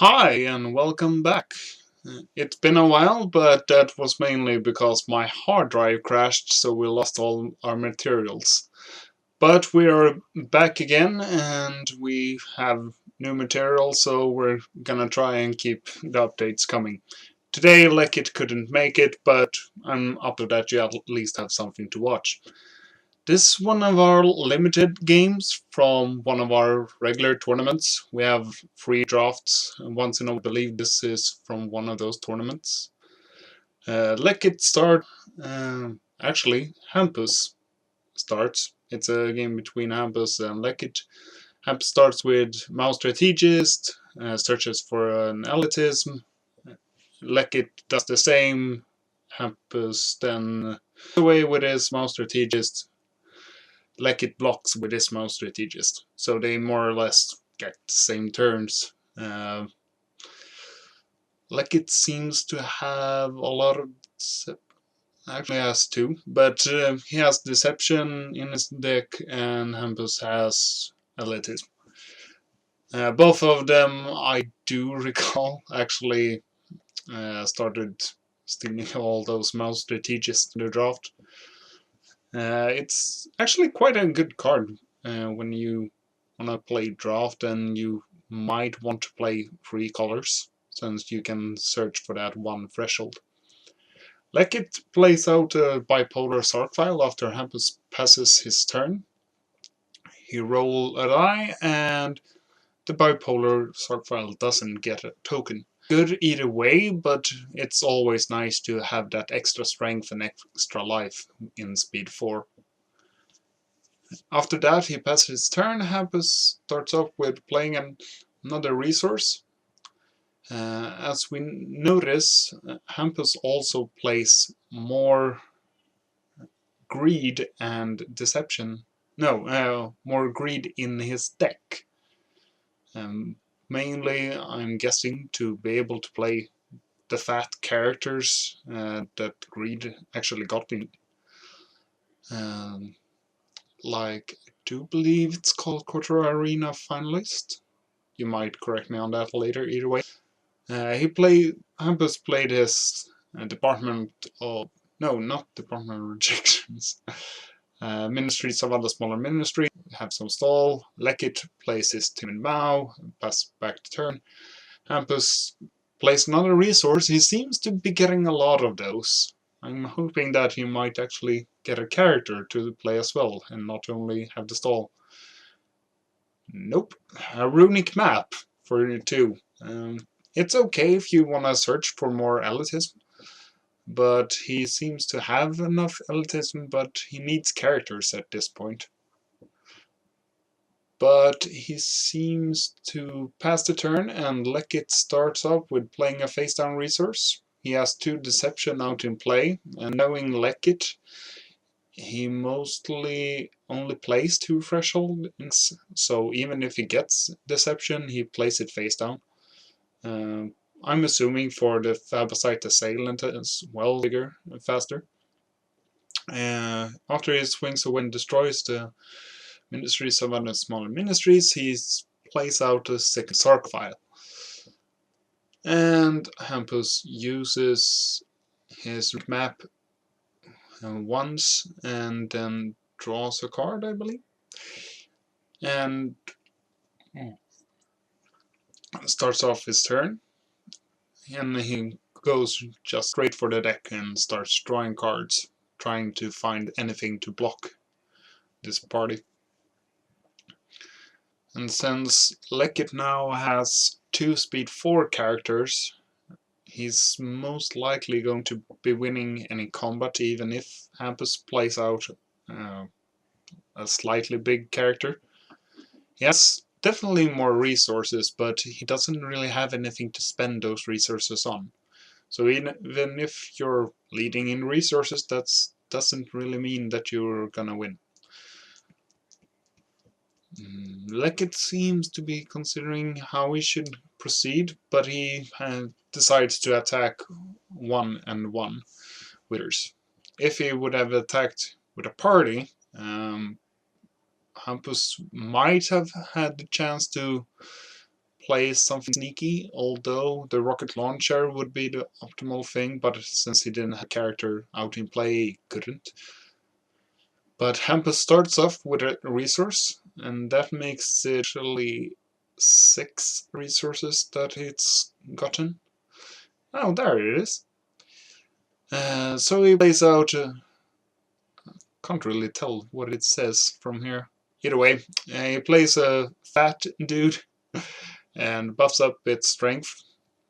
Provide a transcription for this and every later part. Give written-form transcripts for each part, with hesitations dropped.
Hi and welcome back. It's been a while, but that was mainly because my hard drive crashed, so we lost all our materials. But we are back again and we have new material, so we're gonna try and keep the updates coming. Today, Lekkit couldn't make it, but I'm up to that you at least have something to watch. This is one of our limited games from one of our regular tournaments. We have free drafts once in a while. I believe this is from one of those tournaments. Lekkit start. Actually, HampusE starts. It's a game between HampusE and Lekkit. HampusE starts with mouse strategist, searches for an elitism. Lekkit does the same. HampusE then away with his mouse strategist. Lekkit blocks with his mouse strategist. So they more or less get the same turns. Lekkit seems to have a lot of... Actually has two, but he has Deception in his deck and HampusE has Elitism. Both of them, I do recall, actually started stealing all those mouse strategists in the draft. It's actually quite a good card when you want to play draft and you might want to play three colors, since you can search for that one threshold. Lekkit plays out a bipolar sort file after HampusE passes his turn. He rolls a die and the bipolar sort file doesn't get a token. Good either way, but it's always nice to have that extra strength and extra life in speed 4. After that, he passes his turn. HampusE starts off with playing another resource. As we notice, HampusE also plays more greed and deception. No, more greed in his deck. Mainly, I'm guessing to be able to play the fat characters that greed actually got in. Like, I do believe it's called Quarter Arena Finalist. You might correct me on that later, either way. HampusE played his Department of... No, not Department of Rejections. Ministries of other smaller ministries, have some stall. Lekkit plays his Timid Mao, pass back to turn. HampusE plays another resource. He seems to be getting a lot of those. I'm hoping that he might actually get a character to play as well, and not only have the stall. Nope. A runic map for you too. It's okay if you want to search for more elitism, but he seems to have enough elitism, but he needs characters at this point. But he seems to pass the turn, and Lekkit starts off with playing a face-down resource. He has 2 Deception out in play, and knowing Lekkit, he mostly only plays 2 thresholds, so even if he gets Deception, he plays it face-down. I'm assuming for the Phabasite Assailant as well, bigger and faster. After he swings away and destroys the Ministries of other smaller ministries, he plays out a second Sark file. And HampusE uses his map once and then draws a card, I believe. And starts off his turn. And he goes just straight for the deck and starts drawing cards, trying to find anything to block this party. And since Lekkit now has 2 speed 4 characters, he's most likely going to be winning any combat, even if HampusE plays out a slightly big character. He has definitely more resources, but he doesn't really have anything to spend those resources on. So even if you're leading in resources, that doesn't really mean that you're gonna win. Lekkit seems to be considering how he should proceed, but he decides to attack 1 and 1 winners. If he would have attacked with a party, HampusE might have had the chance to play something sneaky, although the rocket launcher would be the optimal thing, but since he didn't have a character out in play, he couldn't. But HampusE starts off with a resource, and that makes it actually 6 resources that it's gotten. Oh, there it is. So he plays out... can't really tell what it says from here. Either way, he plays a fat dude and buffs up its strength.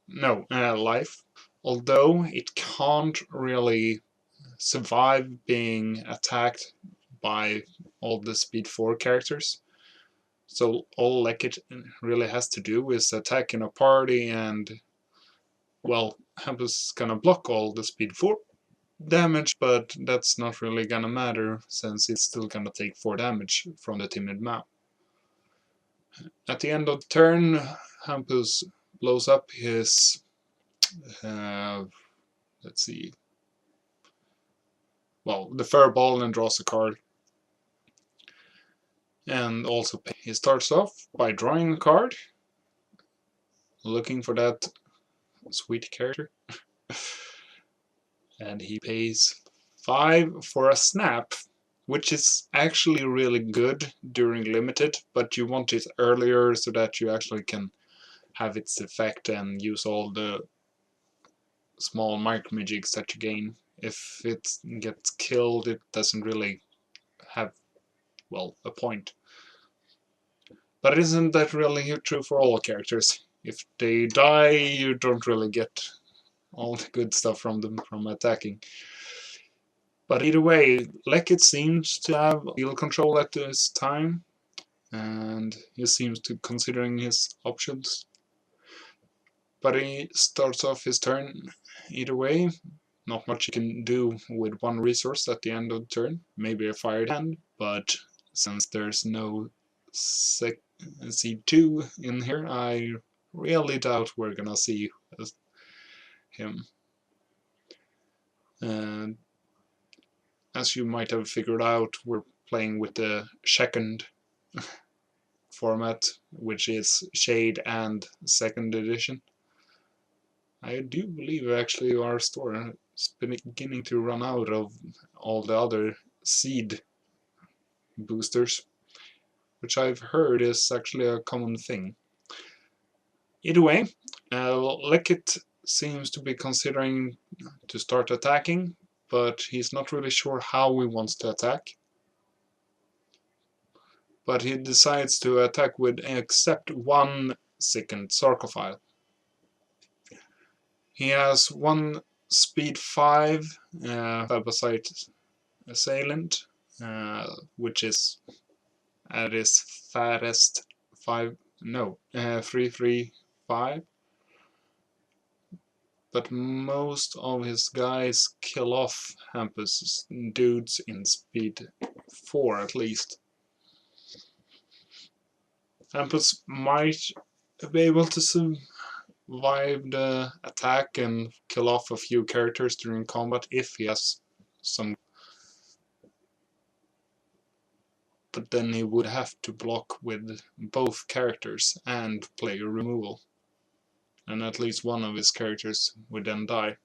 No, life. Although it can't really survive being attacked by all the speed 4 characters. So all Lekkit really has to do is attack in a party and, well, HampusE is gonna block all the speed 4 damage, but that's not really gonna matter since it's still gonna take 4 damage from the timid map. At the end of the turn, HampusE blows up his, let's see, well, the furball and draws a card. And also he starts off by drawing a card, looking for that sweet character. And he pays 5 for a snap, which is actually really good during limited, but you want it earlier so that you actually can have its effect and use all the small micromagics that you gain. If it gets killed, it doesn't really have, well, a point. But isn't that really true for all characters? If they die, you don't really get all the good stuff from them from attacking. But either way, Lekkit seems to have field control at this time, and he seems to considering his options. But he starts off his turn either way. Not much you can do with 1 resource at the end of the turn. Maybe a fired hand, but since there's no C2 in here, I really doubt we're gonna see him. And as you might have figured out, we're playing with the second format, which is Shade and 2nd edition. I do believe actually our store is beginning to run out of all the other seed boosters, which I've heard is actually a common thing. Either way, Lekkit seems to be considering to start attacking, but he's not really sure how he wants to attack. But he decides to attack with except 1 second sarcophile. He has 1 speed 5 Phagocyte Assailant, which is at his fattest 335. But most of his guys kill off HampusE's dudes in speed 4 at least. HampusE might be able to survive the attack and kill off a few characters during combat if he has some. But then he would have to block with both characters and player removal. And at least one of his characters would then die.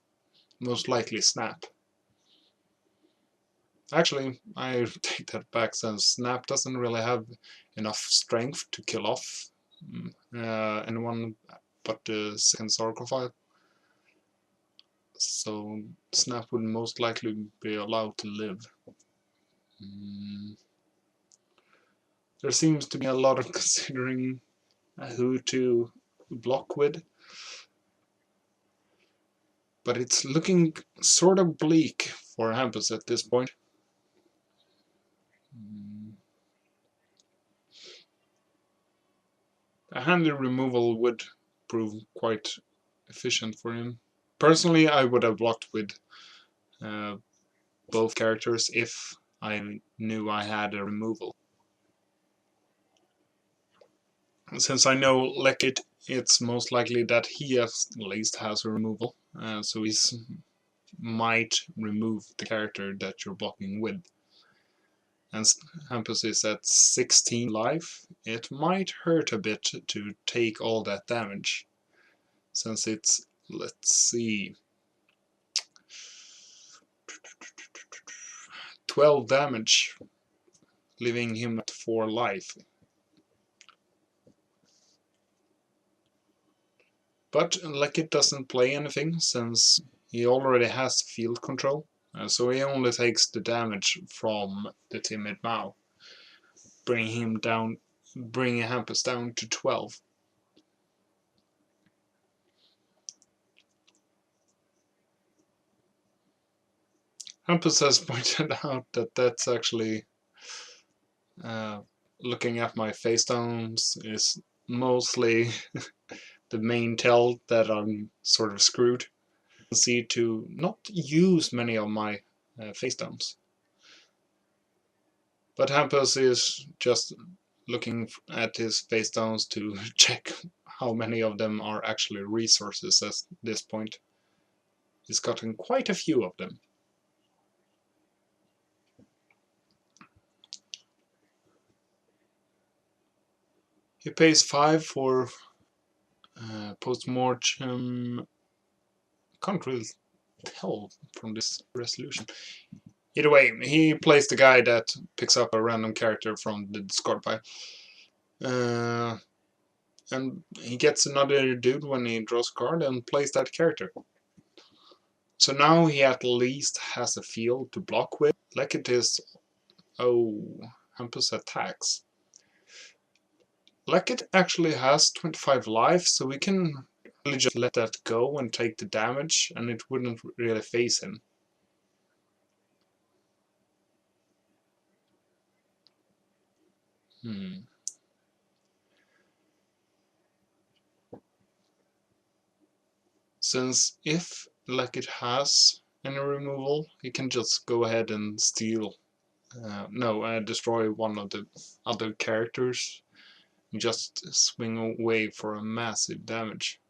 Most likely Snap. Actually, I take that back since Snap doesn't really have enough strength to kill off anyone but the 2nd sarcophile. So Snap would most likely be allowed to live. There seems to be a lot of considering who to block with. But it's looking sort of bleak for HampusE at this point. A handy removal would prove quite efficient for him. Personally, I would have blocked with both characters if I knew I had a removal. Since I know Lekkit, it's most likely that he at least has a removal, so he might remove the character that you're blocking with. And HampusE is at 16 life. it might hurt a bit to take all that damage. Since it's, let's see, 12 damage, leaving him at 4 life. But Lekkit doesn't play anything since he already has field control, so he only takes the damage from the timid Mao, bringing HampusE down to 12. HampusE has pointed out that that's actually, looking at my face downs, is mostly the main tell that I'm sort of screwed. See to not use many of my face downs. But HampusE is just looking at his face downs to check how many of them are actually resources at this point. He's gotten quite a few of them. He pays 5 for post-mortem. Can't really tell from this resolution. Either way, he plays the guy that picks up a random character from the discard pile. And he gets another dude when he draws a card and plays that character. So now he at least has a field to block with. Lekkit is... oh, HampusE attacks. Lekkit actually has 25 life, so we can really just let that go and take the damage, and it wouldn't really phase him. Since if Lekkit has any removal, he can just go ahead and steal, destroy one of the other characters and just swing away for a massive damage.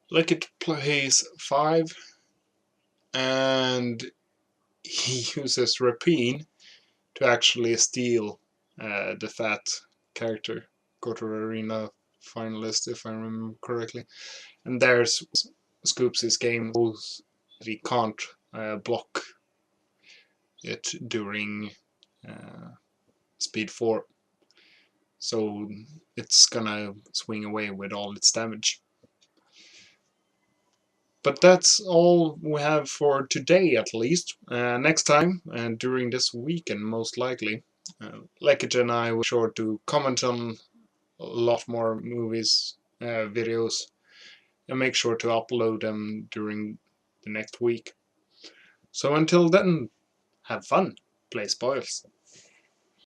Lekkit plays 5 and he uses Rapine to actually steal the fat character, Kotor Arena finalist, if I remember correctly. And there's scoops his game that he can't block it during speed 4. So it's gonna swing away with all its damage. But that's all we have for today, at least. Next time, and during this weekend most likely, Lekkit and I will be sure to comment on a lot more movies, videos, and make sure to upload them during the next week. So until then, have fun, play spoils.